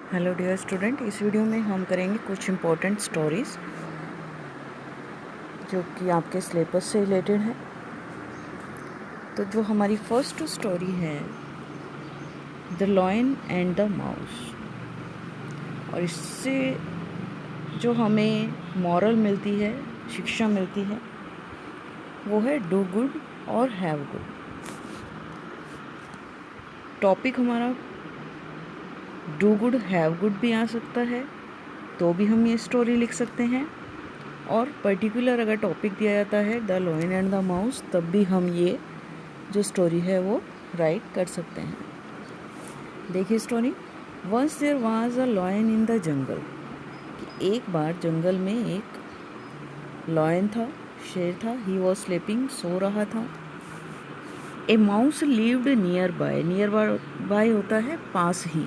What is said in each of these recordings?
Hello dear student, इस video में हम करेंगे कुछ इम्पोर्टेंट स्टोरीज़ जो कि आपके सिलेबस से रिलेटेड है। तो जो हमारी फर्स्ट स्टोरी है the lion and the mouse, और इससे जो हमें मॉरल मिलती है, शिक्षा मिलती है, वो है डू गुड और हैव गुड। टॉपिक हमारा डू गुड हैव गुड भी आ सकता है, तो भी हम ये स्टोरी लिख सकते हैं। और पर्टिकुलर अगर टॉपिक दिया जाता है the lion and the mouse, तब भी हम ये जो स्टोरी है वो राइट कर सकते हैं। देखिए story, once there was a lion in the jungle, कि एक बार जंगल में एक लॉयन था, शेर था। ही वॉज स्लीपिंग, सो रहा था। ए mouse lived near by, near by होता है पास ही,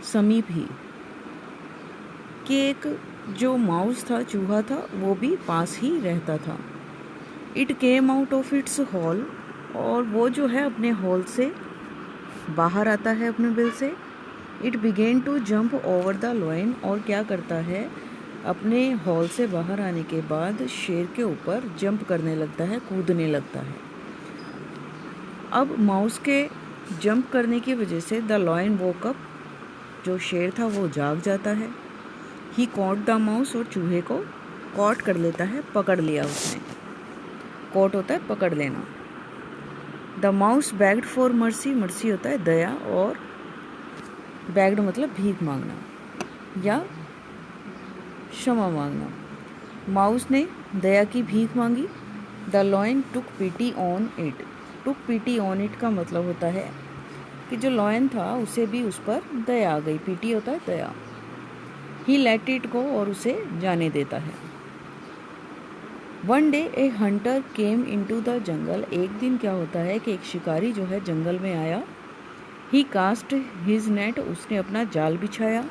समीप ही। कि एक जो माउस था, चूहा था, वो भी पास ही रहता था। It came out of its hall, और वो जो है अपने हॉल से बाहर आता है अपने बिल से। It began to jump over the lion, और क्या करता है, अपने हॉल से बाहर आने के बाद शेर के ऊपर जंप करने लगता है, कूदने लगता है। अब माउस के जंप करने की वजह से द लॉयन वोक अप, जो शेर था वो जाग जाता है। ही कॉट द माउस, और चूहे को कॉट कर लेता है, पकड़ लिया उसने। कॉट होता है पकड़ लेना। The mouse bagged for mercy, mercy होता है दया, और बैग्ड मतलब भीख मांगना या क्षमा मांगना। माउस ने दया की भीख मांगी। The lion took PT on it, took PT on it का मतलब होता है कि जो लॉयन था उसे भी उस पर दया आ गई। पीटी होता है दया। ही लेट इट गो, और उसे जाने देता है। One day A Hunter came into the jungle, एक दिन क्या होता है कि एक शिकारी जो है जंगल में आया। ही कास्ट हिज नेट, उसने अपना जाल बिछाया।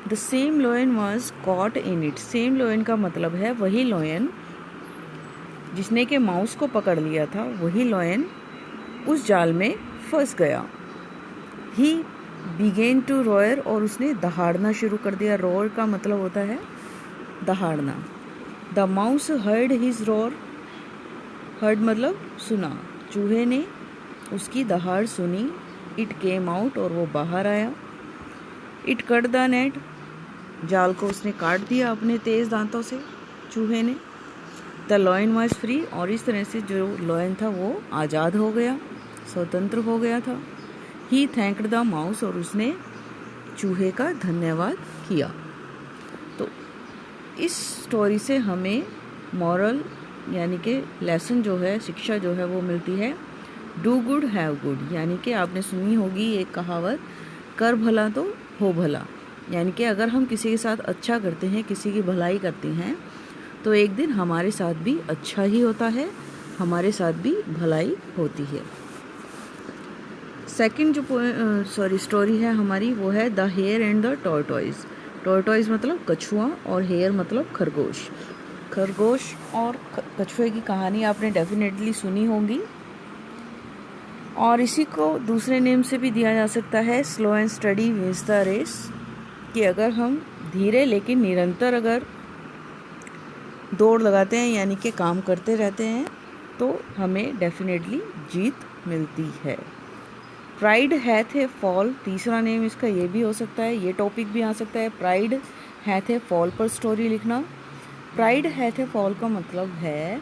The same lion was caught in it, same lion का मतलब है वही लॉयन जिसने के माउस को पकड़ लिया था, वही लॉयन उस जाल में फंस गया। ही बिगेन टू रोयर, और उसने दहाड़ना शुरू कर दिया। रोर का मतलब होता है दहाड़ना। The mouse heard his roar, heard मतलब सुना। चूहे ने उसकी दहाड़ सुनी। इट केम आउट, और वो बाहर आया। इट कट द नेट, जाल को उसने काट दिया अपने तेज़ दांतों से, चूहे ने। द लॉयन वॉज फ्री, और इस तरह से जो लॉयन था वो आज़ाद हो गया, स्वतंत्र हो गया था। ही थैंक्ड द माउस, और उसने चूहे का धन्यवाद किया। तो इस स्टोरी से हमें मॉरल यानी कि लेसन जो है, शिक्षा जो है वो मिलती है डू गुड हैव गुड। यानी कि आपने सुनी होगी एक कहावत, कर भला तो हो भला। यानी कि अगर हम किसी के साथ अच्छा करते हैं, किसी की भलाई करते हैं, तो एक दिन हमारे साथ भी अच्छा ही होता है, हमारे साथ भी भलाई होती है। सेकंड जो स्टोरी है हमारी, वो है the hare and the tortoise. Tortoise मतलब कछुआ, और हेयर मतलब खरगोश। खरगोश और कछुए की कहानी आपने डेफिनेटली सुनी होगी, और इसी को दूसरे नेम से भी दिया जा सकता है slow and steady wins the race. कि अगर हम धीरे लेकिन निरंतर अगर दौड़ लगाते हैं, यानी कि काम करते रहते हैं, तो हमें डेफिनेटली जीत मिलती है। प्राइड हैथ ए फॉल, तीसरा नेम इसका ये भी हो सकता है, ये टॉपिक भी आ सकता है। प्राइड हैथ ए फॉल पर स्टोरी लिखना। प्राइड हैथ ए फॉल का मतलब है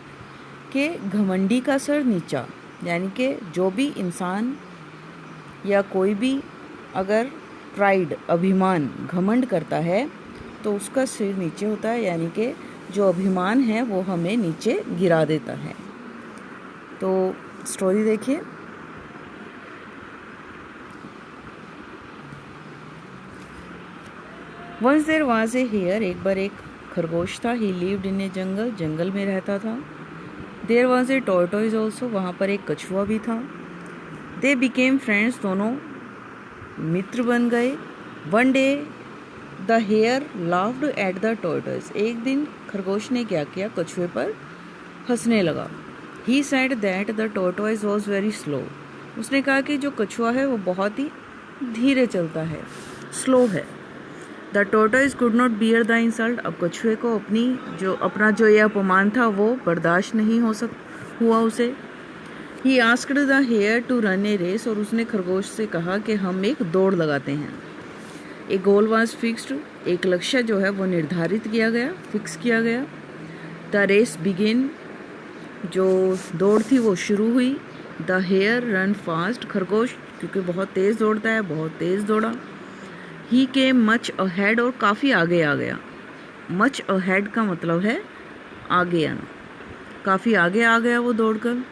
कि घमंडी का सर नीचा, यानी कि जो भी इंसान या कोई भी अगर प्राइड अभिमान घमंड करता है तो उसका सिर नीचे होता है, यानी कि जो अभिमान है वो हमें नीचे गिरा देता है। तो स्टोरी देखिए। Once there was a hare, एक बार एक खरगोश था। ही लिव्ड इन ए जंगल, जंगल में रहता था। There was a tortoise also, वहाँ पर एक कछुआ भी था। दे बिकेम फ्रेंड्स, दोनों मित्र बन गए। One day the hare laughed at the tortoise, एक दिन खरगोश ने क्या किया, कछुए पर हंसने लगा। He said that the tortoise was very slow, उसने कहा कि जो कछुआ है वो बहुत ही धीरे चलता है, स्लो है। The tortoise could not bear the insult. अब कछुए को अपना जो ये अपमान था वो बर्दाश्त नहीं हुआ उसे। He asked the hare to run a race, और उसने खरगोश से कहा कि हम एक दौड़ लगाते हैं। ए गोल वाज फिक्स्ड, एक लक्ष्य जो है वो निर्धारित किया गया, फिक्स किया गया। द रेस बिगिन, जो दौड़ थी वो शुरू हुई। द हेयर रन फास्ट, खरगोश क्योंकि बहुत तेज़ दौड़ता है, बहुत तेज़ दौड़ा। ही केम मच अहेड, और काफ़ी आगे आ गया। मच अहेड का मतलब है आगे आना, काफ़ी आगे आ गया वो दौड़कर।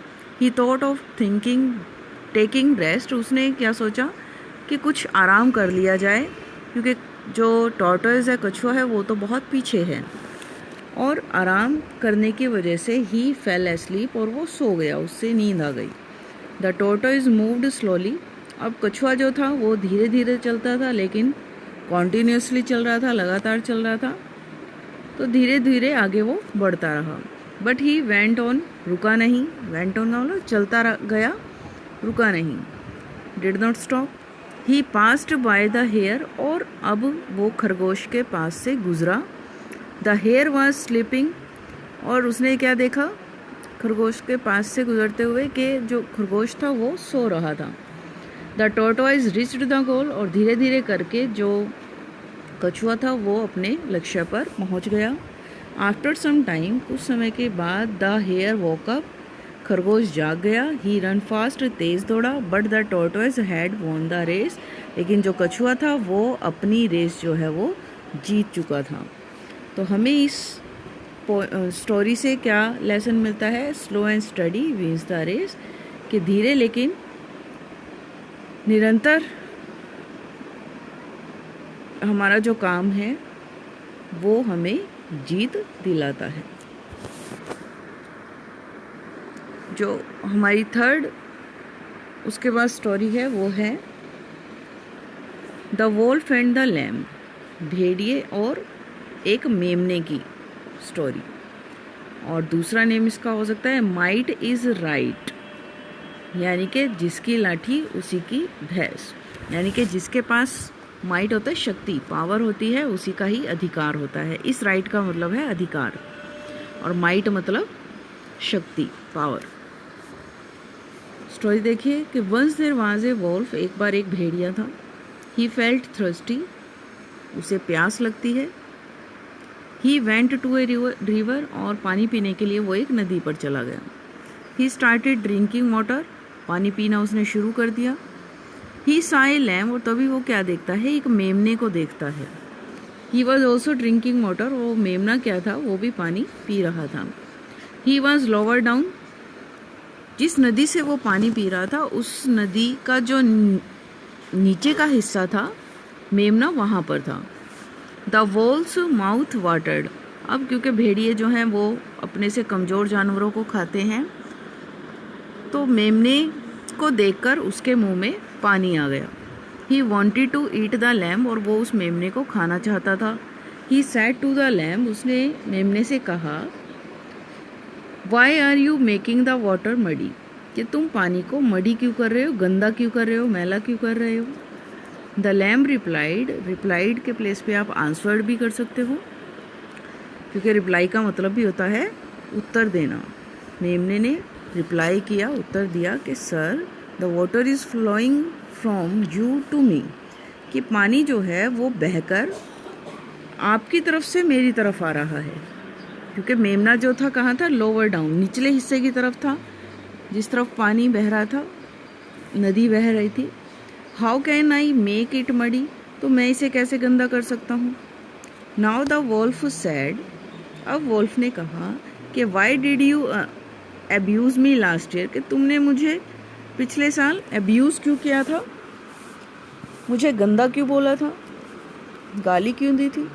ही थॉट ऑफ टेकिंग रेस्ट, उसने क्या सोचा कि कुछ आराम कर लिया जाए, क्योंकि जो टॉर्टोइज है, कछुआ है, वो तो बहुत पीछे है, और आराम करने की वजह से ही फेल एस्लीप, और वो सो गया, उससे नींद आ गई। द टॉर्टोइज मूव्ड स्लोली, अब कछुआ जो था वो धीरे धीरे चलता था, लेकिन कॉन्टीन्यूसली चल रहा था, लगातार चल रहा था, तो धीरे धीरे आगे वो बढ़ता रहा। बट ही वेंट ऑन, रुका नहीं। वेंट ऑन का मतलब चलता गया, रुका नहीं। Did not stop. He passed by the hare, और अब वो खरगोश के पास से गुजरा। द हेयर वॉज स्लीपिंग, और उसने क्या देखा खरगोश के पास से गुजरते हुए कि जो खरगोश था वो सो रहा था। The tortoise reached the goal, और धीरे धीरे करके जो कछुआ था वो अपने लक्ष्य पर पहुंच गया। आफ्टर सम टाइम, कुछ समय के बाद, द हेयर वॉक अप, खरगोश जाग गया। ही रन फास्ट, तेज़ दौड़ा। But the tortoise had won the race, लेकिन जो कछुआ था वो अपनी रेस जो है वो जीत चुका था। तो हमें इस स्टोरी से क्या लेसन मिलता है? Slow and steady wins the race, कि धीरे लेकिन निरंतर हमारा जो काम है वो हमें जीत दिलाता है। जो हमारी थर्ड उसके बाद स्टोरी है वो है the Wolff and the lamb, भेड़िए और एक मेमने की स्टोरी। और दूसरा नेम इसका हो सकता है माइट इज़ राइट, यानी कि जिसकी लाठी उसी की भैंस, यानी कि जिसके पास माइट होता है, शक्ति, पावर होती है, उसी का ही अधिकार होता है। इस राइट का मतलब है अधिकार, और माइट मतलब शक्ति, पावर। स्टोरी देखिए कि once there was a wolf, एक बार एक भेड़िया था। ही फेल्ट थ्रस्टी, उसे प्यास लगती है। He went to a river, और पानी पीने के लिए वो एक नदी पर चला गया। ही स्टार्टेड ड्रिंकिंग वाटर, पानी पीना उसने शुरू कर दिया। ही सॉ ए लैम्ब, और तभी वो क्या देखता है? एक मेमने को देखता है। He was also drinking water, वो मेमना क्या था? वो भी पानी पी रहा था। ही वॉज लोअर डाउन, जिस नदी से वो पानी पी रहा था उस नदी का जो नीचे का हिस्सा था, मेमना वहाँ पर था। द वोल्स माउथ वाटर्ड, अब क्योंकि भेड़िए जो हैं वो अपने से कमज़ोर जानवरों को खाते हैं, तो मेमने को देखकर उसके मुंह में पानी आ गया। He wanted to eat the lamb, और वो उस मेमने को खाना चाहता था। He said to the lamb, उसने मेमने से कहा, why are you making the water muddy, कि तुम पानी को मडी क्यों कर रहे हो, गंदा क्यों कर रहे हो, मैला क्यों कर रहे हो। द लैम्ब रिप्लाइड के प्लेस पे आप आंसर्ड भी कर सकते हो, क्योंकि रिप्लाई का मतलब भी होता है उत्तर देना। मेमने ने रिप्लाई किया, उत्तर दिया कि sir, the water is flowing from you to me, कि पानी जो है वो बहकर आपकी तरफ से मेरी तरफ आ रहा है। क्योंकि मेमना जो था कहाँ था? लोअर डाउन, निचले हिस्से की तरफ था, जिस तरफ पानी बह रहा था, नदी बह रही थी। How can I make it muddy, तो मैं इसे कैसे गंदा कर सकता हूँ। नाउ द वोल्फ सैड, अब वोल्फ ने कहा कि why did you abuse me last year, कि तुमने मुझे पिछले साल अब्यूज़ क्यों किया था, मुझे गंदा क्यों बोला था, गाली क्यों दी थी।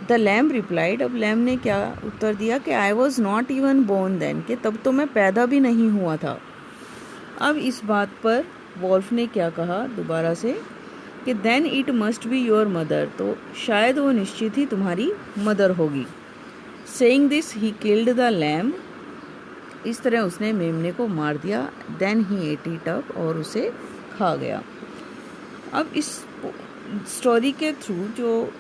द लैम्ब रिप्लाइड, अब लैम्ब ने क्या उत्तर दिया कि I was not even born then, कि तब तो मैं पैदा भी नहीं हुआ था। अब इस बात पर वोल्फ ने क्या कहा दोबारा से कि then it must be your mother, तो शायद वो निश्चित ही तुम्हारी मदर होगी। Saying this he killed the lamb, इस तरह उसने मेमने को मार दिया। Then he ate it up, और उसे खा गया। अब इस स्टोरी के थ्रू जो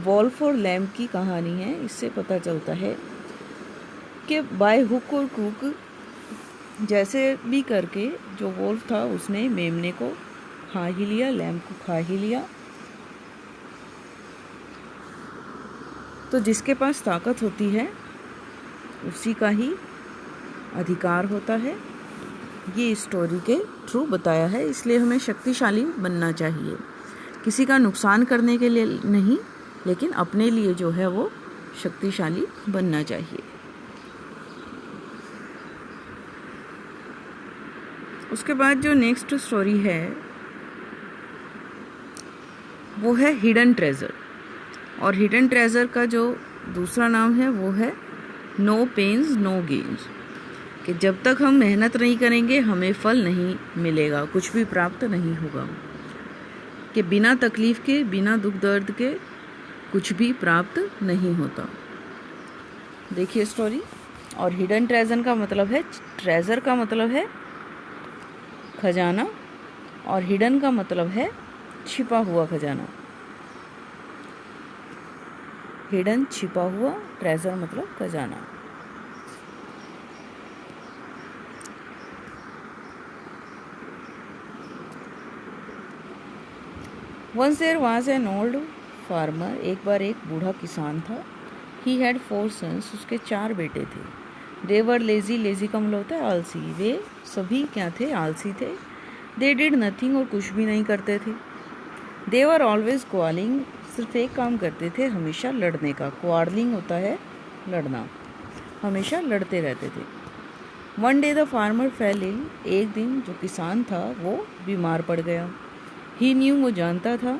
वॉल्फ और लैम्प की कहानी है। इससे पता चलता है कि बाय हुक और क्रूक जैसे भी करके जो वॉल्फ था उसने मेमने को खा ही लिया, लैम्प को खा ही लिया। तो जिसके पास ताकत होती है उसी का ही अधिकार होता है। ये स्टोरी के थ्रू बताया है, इसलिए हमें शक्तिशाली बनना चाहिए, किसी का नुकसान करने के लिए नहीं, लेकिन अपने लिए जो है वो शक्तिशाली बनना चाहिए। उसके बाद जो नेक्स्ट स्टोरी है वो है हिडन ट्रेजर। और हिडन ट्रेजर का जो दूसरा नाम है वो है नो पेन्स नो गेन्स, कि जब तक हम मेहनत नहीं करेंगे हमें फल नहीं मिलेगा, कुछ भी प्राप्त नहीं होगा, कि बिना तकलीफ के, बिना दुख दर्द के कुछ भी प्राप्त नहीं होता। देखिए स्टोरी। और हिडन ट्रेजर का मतलब है, ट्रेजर का मतलब है खजाना, और हिडन का मतलब है छिपा हुआ खजाना। हिडन छिपा हुआ, ट्रेजर मतलब खजाना। Once there was an old farmer, एक बार एक बूढ़ा किसान था। ही हैड 4 सन्स, उसके 4 बेटे थे। दे वर लेजी, लेजी का मतलब होता है आलसी, वे सभी क्या थे, आलसी थे। दे डिड नथिंग, और कुछ भी नहीं करते थे। दे वर ऑलवेज क्वालिंग, सिर्फ एक काम करते थे, हमेशा लड़ने का। क्वारलिंग होता है लड़ना, हमेशा लड़ते रहते थे। One day the farmer fell ill, एक दिन जो किसान था वो बीमार पड़ गया। ही न्यू, वो जानता था,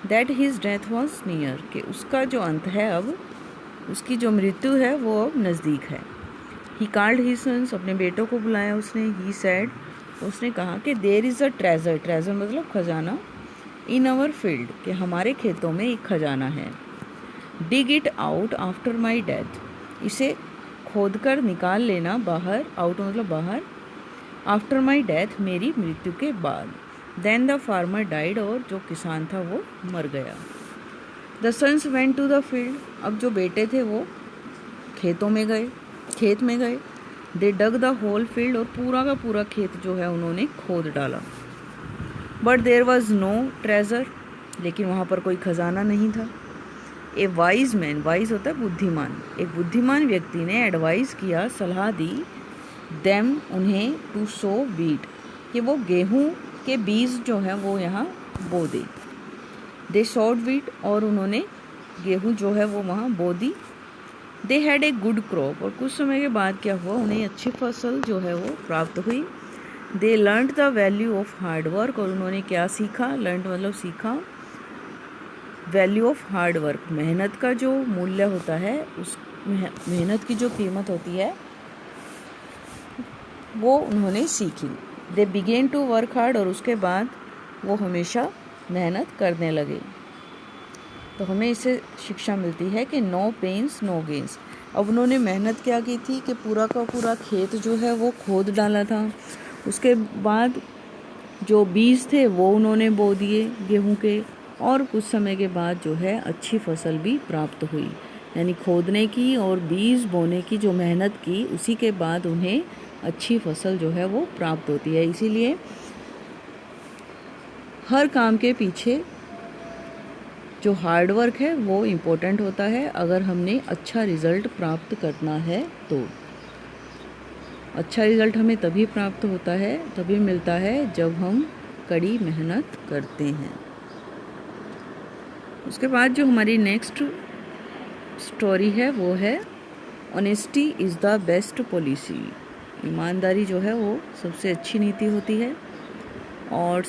that his death was near, कि उसका जो अंत है, अब उसकी जो मृत्यु है वो अब नज़दीक है। ही कॉल्ड हिज सन्स, अपने बेटों को बुलाया उसने। ही सैड, उसने कहा कि there is a treasure, treasure मतलब खजाना, इन आवर फील्ड, कि हमारे खेतों में एक खजाना है। Dig it out after my death, इसे खोद कर निकाल लेना बाहर, आउट मतलब बाहर, आफ्टर माई डेथ, मेरी मृत्यु के बाद। देन द फार्मर डाइड, और जो किसान था वो मर गया। The sons went to the field, अब जो बेटे थे वो खेतों में गए, खेत में गए। दे डग द होल फील्ड, और पूरा का पूरा खेत जो है उन्होंने खोद डाला। But there was no treasure, लेकिन वहाँ पर कोई खजाना नहीं था। ए वाइज मैन, वाइज होता है बुद्धिमान, एक बुद्धिमान व्यक्ति ने एडवाइस किया, सलाह दी, देम उन्हें, टू सो वीट, कि वो गेहूँ के बीज जो हैं वो यहाँ बो दे। दे सॉड वीट, और उन्होंने गेहूँ जो है वो वहाँ बो दी। They had a good crop, और कुछ समय के बाद क्या हुआ, उन्हें अच्छी फसल जो है वो प्राप्त हुई। They learn the value of hard work, और उन्होंने क्या सीखा, लर्न मतलब सीखा, वैल्यू ऑफ हार्ड वर्क, मेहनत का जो मूल्य होता है, उस मेहनत की जो कीमत होती है वो उन्होंने सीखी। दे बिगेन टू वर्क हार्ड, और उसके बाद वो हमेशा मेहनत करने लगे। तो हमें इससे शिक्षा मिलती है कि नो पेन्स नो गेन्स। अब उन्होंने मेहनत क्या की थी कि पूरा का पूरा खेत जो है वो खोद डाला था। उसके बाद जो बीज थे वो उन्होंने बो दिए गेहूं के, और कुछ समय के बाद जो है अच्छी फसल भी प्राप्त हुई। यानी खोदने की और बीज बोने की जो मेहनत की, उसी के बाद उन्हें अच्छी फसल जो है वो प्राप्त होती है। इसीलिए हर काम के पीछे जो हार्ड वर्क है वो इम्पोर्टेंट होता है। अगर हमने अच्छा रिज़ल्ट प्राप्त करना है तो अच्छा रिज़ल्ट हमें तभी प्राप्त होता है, तभी मिलता है जब हम कड़ी मेहनत करते हैं। उसके बाद जो हमारी नेक्स्ट स्टोरी है वो है honesty is the best policy. ईमानदारी जो है वो सबसे अच्छी नीति होती है। और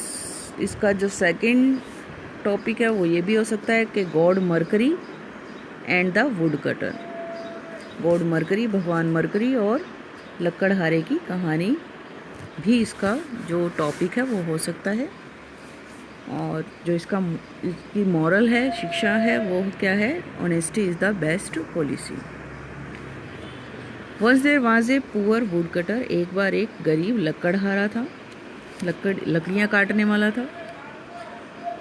इसका जो सेकंड टॉपिक है वो ये भी हो सकता है कि God mercury and the wood cutter. God mercury, भगवान मरकरी और लकड़हारे की कहानी भी इसका जो टॉपिक है वो हो सकता है। और जो इसकी मॉरल है, शिक्षा है, वो क्या है, honesty is the best policy. Once there was a poor woodcutter, एक बार एक गरीब लकड़हारा था, लकड़ियाँ काटने वाला था।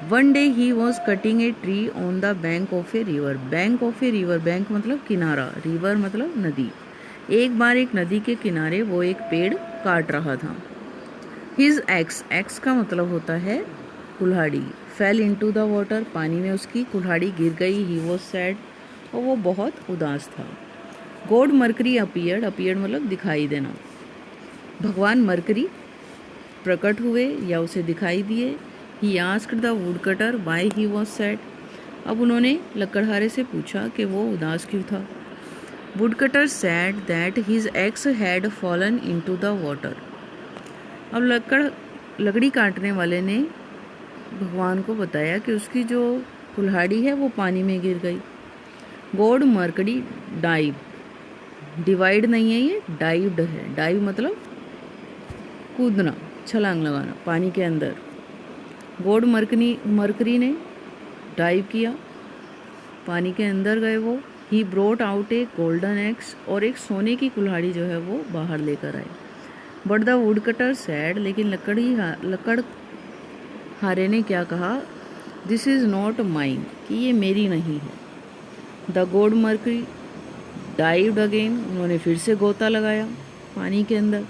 One day he was cutting a tree on the bank of a river. Bank of a river, bank मतलब किनारा, रिवर मतलब नदी। एक बार एक नदी के किनारे वो एक पेड़ काट रहा था। हिज एक्स, एक्स का मतलब होता है कुल्हाड़ी, फेल इनटू द वाटर, पानी में उसकी कुल्हाड़ी गिर गई। ही वॉज सैड, और वो बहुत उदास था। गॉड मरकरी अपीयर्ड, अपीयर्ड मतलब दिखाई देना। भगवान मरकरी प्रकट हुए या उसे दिखाई दिए। ही asked the wood cutter why he was sad, अब उन्होंने लकड़हारे से पूछा कि वो उदास क्यों था। Would cutter sad that his ex had fallen into the water, अब लकड़ी काटने वाले ने भगवान को बताया कि उसकी जो कुल्हाड़ी है वो पानी में गिर गई। गॉड मरकरी डाइव, डिवाइड नहीं है ये, डाइव्ड है। डाइव मतलब कूदना, छलांग लगाना पानी के अंदर। गॉड मरकरी ने डाइव किया, पानी के अंदर गए वो। ही ब्रोट आउट ए गोल्डन एक्स, और एक सोने की कुल्हाड़ी जो है वो बाहर लेकर आए। But the wood cutter sad, लेकिन लकड़ हारे ने क्या कहा, दिस इज़ नॉट माइन, कि ये मेरी नहीं है। The God mercury dived again, उन्होंने फिर से गोता लगाया पानी के अंदर।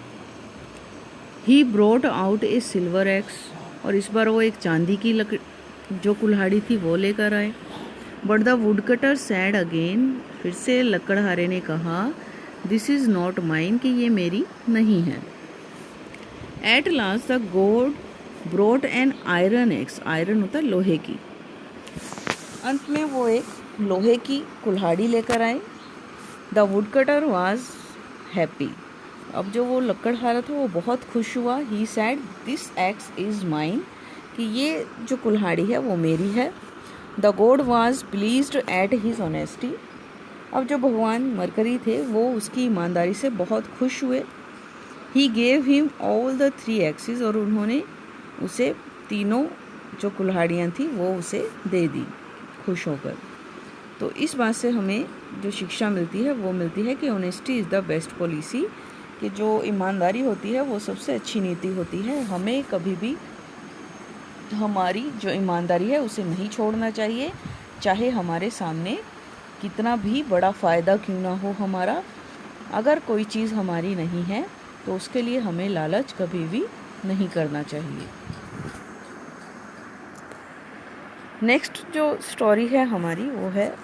ही ब्रोट आउट ए सिल्वर एक्स, और इस बार वो एक चांदी की जो कुल्हाड़ी थी वो लेकर आए। But the wood cutter sad again, फिर से लकड़हारे ने कहा, दिस इज़ नॉट माइन, कि ये मेरी नहीं है। At last the God brought an iron x, iron होता है लोहे की। अंत में वो एक लोहे की कुल्हाड़ी लेकर आए। The woodcutter was happy, अब जो वो लकड़हारा था वो बहुत खुश हुआ। He said this axe is mine, कि ये जो कुल्हाड़ी है वो मेरी है। The god was pleased at his honesty, अब जो भगवान मरकरी थे वो उसकी ईमानदारी से बहुत खुश हुए। He gave him all the 3 axis, और उन्होंने उसे तीनों जो कुल्हाड़ियाँ थी वो उसे दे दी खुश होकर। तो इस बात से हमें जो शिक्षा मिलती है वो मिलती है कि honesty is the best policy, कि जो ईमानदारी होती है वो सबसे अच्छी नीति होती है। हमें कभी भी हमारी जो ईमानदारी है उसे नहीं छोड़ना चाहिए, चाहे हमारे सामने कितना भी बड़ा फ़ायदा क्यों ना हो हमारा। अगर कोई चीज़ हमारी नहीं है तो उसके लिए हमें लालच कभी भी नहीं करना चाहिए। नेक्स्ट जो स्टोरी है हमारी वो है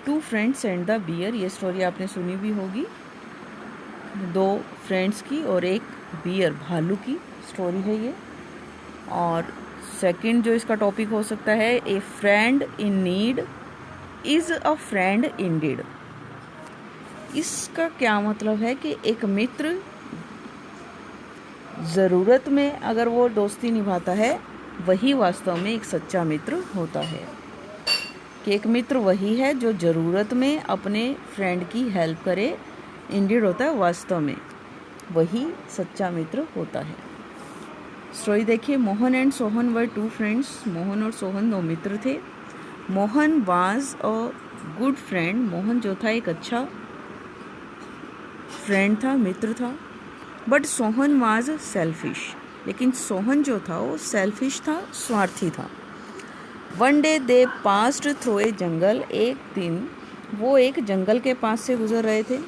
2 फ्रेंड्स एंड द बियर। ये स्टोरी आपने सुनी भी होगी, 2 फ्रेंड्स की और एक बियर, भालू की स्टोरी है ये। और सेकंड जो इसका टॉपिक हो सकता है, ए friend in need is a friend Indeed. इसका क्या मतलब है कि एक मित्र ज़रूरत में अगर वो दोस्ती निभाता है वही वास्तव में एक सच्चा मित्र होता है। कि एक मित्र वही है जो ज़रूरत में अपने फ्रेंड की हेल्प करे, इंडीड होता है वास्तव में, वही सच्चा मित्र होता है। स्टोरी देखिए, Mohan and Sohan were 2 friends. Mohan और सोहन 2 मित्र थे। Mohan was a good friend, Mohan जो था एक अच्छा फ्रेंड था, मित्र था। बट सोहन वाज सेल्फिश, लेकिन सोहन जो था वो सेल्फिश था, स्वार्थी था। One day they passed through a jungle, एक दिन वो एक जंगल के पास से गुजर रहे थे।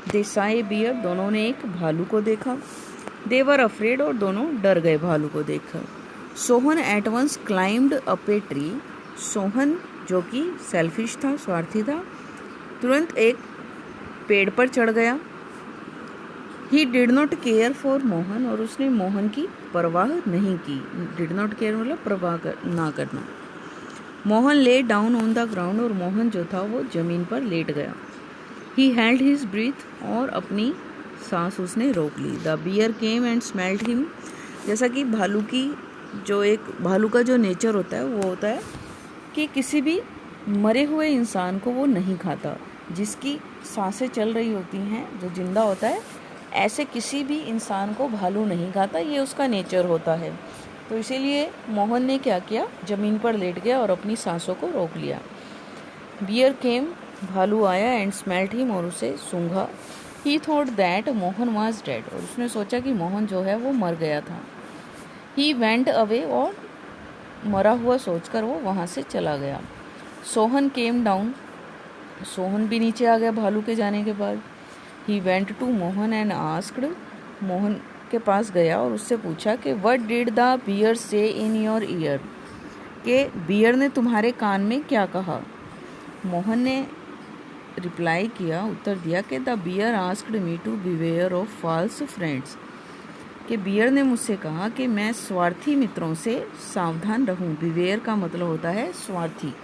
दे सॉ ए बियर, दोनों ने एक भालू को देखा। दे वर अफ्रेड, और दोनों डर गए भालू को देखकर। Sohan at once climbed up a tree, Sohan जो कि सेल्फिश था, स्वार्थी था, तुरंत एक पेड़ पर चढ़ गया। He did not care for Mohan, और उसने मोहन की परवाह नहीं की। डिड नॉट केयर मतलब परवाह ना करना। Mohan lay down on the ground, और मोहन जो था वो ज़मीन पर लेट गया। ही हेल्ड हिज ब्रीथ, और अपनी सांस उसने रोक ली। The bear came and smelled him, जैसा कि भालू का जो नेचर होता है वो होता है कि किसी भी मरे हुए इंसान को वो नहीं खाता। जिसकी सांसें चल रही होती हैं, जो जिंदा होता है, ऐसे किसी भी इंसान को भालू नहीं खाता, ये उसका नेचर होता है। तो इसीलिए मोहन ने क्या किया, ज़मीन पर लेट गया और अपनी सांसों को रोक लिया। बियर केम, भालू आया, एंड स्मेल्ड हिम, और उसे सूंघा। He thought that Mohan was dead, और उसने सोचा कि मोहन जो है वो मर गया था। ही वेंट अवे, और मरा हुआ सोचकर वो वहाँ से चला गया। सोहन केम डाउन, सोहन भी नीचे आ गया भालू के जाने के बाद। He went to Mohan and asked, Mohan के पास गया और उससे पूछा कि व्हाट डिड द बियर से इन योर ईयर, कि बियर ने तुम्हारे कान में क्या कहा। मोहन ने रिप्लाई किया, उत्तर दिया कि the bear asked me to beware of false friends, कि बियर ने मुझसे कहा कि मैं स्वार्थी मित्रों से सावधान रहूं। बिवेयर का मतलब होता है स्वार्थी,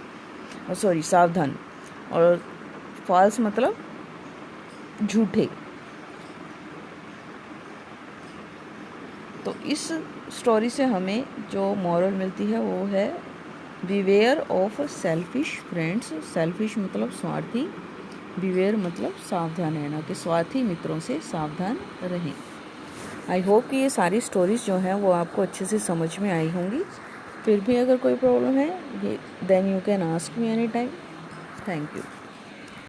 सावधान, और फॉल्स मतलब झूठे। तो इस स्टोरी से हमें जो मॉरल मिलती है वो है beware of selfish friends. Selfish मतलब स्वार्थी, बिवेयर मतलब सावधान रहना, कि स्वार्थी मित्रों से सावधान रहें। आई होप कि ये सारी स्टोरीज जो हैं वो आपको अच्छे से समझ में आई होंगी। फिर भी अगर कोई प्रॉब्लम है then you can ask me any time. Thank you.